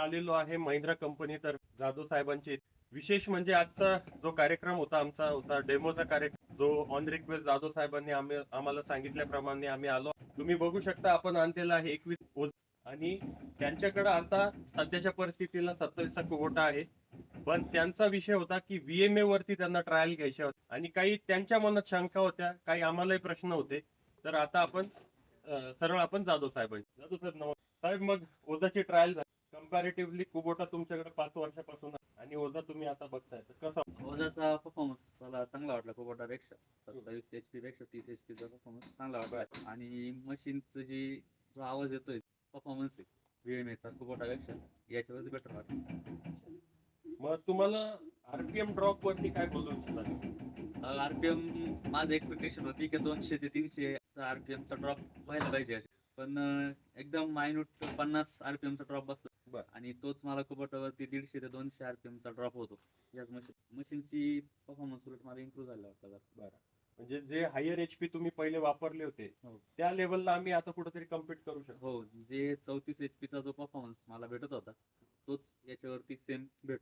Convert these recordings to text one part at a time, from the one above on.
आलेलो आहे महिंद्रा कंपनी तर जाधव साहेबांचे विशेष म्हणजे आजचा जो कार्यक्रम होता आमचा होता डेमोचा कार्यक्रम जो ऑन रिक्वेस्ट जाधव साहेबांनी आम्हाला सांगितल्याप्रमाणे आम्ही आलो. तुम्ही बघू शकता आपण आणलेला आहे 21 आणि त्यांच्याकडे आता सध्याच्या परिस्थितीला 27चा कुबोटा आहे. पण त्यांचा विषय होता की VMA वरती त्यांना ट्रायल घ्यायच्या होत्या आणि काही त्यांच्या मनात शंका होत्या, काही आम्हालाही प्रश्न होते. तर आता आपण सरळ आपण जाधव साहेबांची जाधव साहेब साहेब मग ओझाची ट्रायल झाली. कंपॅरेटिव्हली कुबोटा तुमच्याकडे 5 वर्षापासून आणि ओझा तुम्ही आता बघताय तर कसा ओझाचा परफॉर्मन्स मला चांगला वाटला कुबोटापेक्षा. 27 HP पेक्षा 30 HP चा परफॉर्मन्स चांगला वाटला आणि मशीनचं जो आवाज येतोय परफॉर्मन्स आहे VMA चा कुबोटापेक्षा याच्यावरती बेटर वाटलं. मग तुम्हाला RPM ड्रॉप वरती काय बोलू इच्छिता? RPM माझं एक्सपेक्टेशन होती की 200 ते 300 RPM चा ड्रॉप व्हायला पाहिजे, पण एकदम मायन्यूट 50 RPM चा ड्रॉप बसला आणि तोच मला कुबोटावरती 150 ते 200 RPM चा ड्रॉप होतो. याच मशीनची परफॉर्मन्स उलट मला इम्प्रूव्ह झाला वाटतं. बरं, म्हणजे जे हायर HP तुम्ही पहिले वापरले होते त्या लेवलला आम्ही आता कुठेतरी कम्पीट करू शकतो. हो, जे 34 HP चा जो परफॉर्मन्स मला भेटत होता तोच याच्यावरती सेम भेट.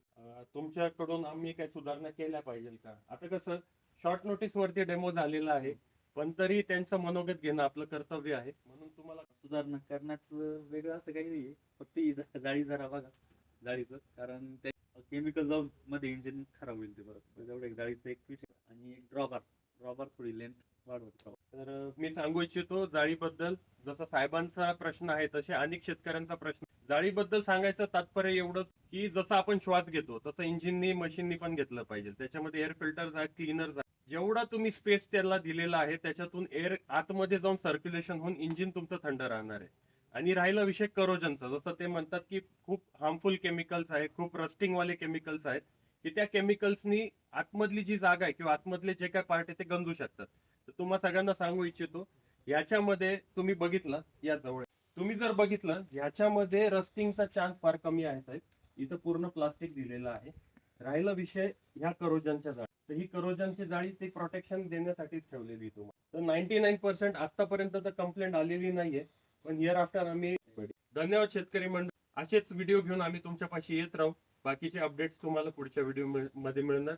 तुमच्याकडून आम्ही काही सुधारणा केल्या पाहिजे का? आता कसं शॉर्ट नोटीस वरती डेमो झालेला आहे, पण तरी त्यांचं मनोगत घेणं आपलं कर्तव्य आहे. म्हणून तुम्हाला सुधारणा करण्याचं वेगळं असं काही नाहीये, फक्त ही जाळी जरा बघा जाळीचं, कारण ते केमिकल जाऊन मध्ये इंजिन खराब होईल ते बरं. तेवढं एक जाळीचं एक विषय आणि एक ड्रॉबार थोडी लेंथ वाढवत. तर मी सांगू इच्छितो जाळीबद्दल जसा साहेबांचा प्रश्न आहे तसे अनेक शेतकऱ्यांचा प्रश्न. जाळीबद्दल सांगायचं तात्पर्य एवढंच की जसं आपण श्वास घेतो तसं इंजिननी मशीननी पण घेतलं पाहिजे. त्याच्यामध्ये एअर फिल्टर आहे, क्लीनर आहे. जेवढा तुम्ही स्पेस त्याला दिलेला आहे त्याच्यातून एअर आतमध्ये जाऊन सर्क्युलेशन होऊन इंजिन तुमचं थंड राहणार आहे. आणि राहिला विषय करोजनचा, जसं ते म्हणतात की खूप हार्मफुल केमिकल्स आहेत, खूप रस्टिंग वाले केमिकल्स आहेत की त्या केमिकल्सनी आतमधली जी जागा आहे किंवा आतमधले जे काय पार्ट आहे ते गंजू शकतात. तर तुम्हा सगळ्यांना सांगू इच्छितो याच्यामध्ये तुम्ही बघितलं या जवळ तुम्ही जर बघितलं ह्याच्यामध्ये रस्टिंगचा चान्स फार कमी आहे साहेब. इथं पूर्ण प्लास्टिक दिलेलं आहे. राहिला विषय ह्या करोजनच्या जाळी, तर ही करोजनची जाळी ते प्रोटेक्शन देण्यासाठीच ठेवलेली तुम्हाला. तर 99% आतापर्यंत तर कंप्लेंट आलेली नाहीये, पण हिअर आफ्टर आम्ही धन्यवाद शेतकरी मंडळ. असेच व्हिडिओ घेऊन आम्ही तुमच्यापाशी येत राहू. बाकीचे अपडेट्स तुम्हाला पुढच्या व्हिडिओ मध्ये मिळणार.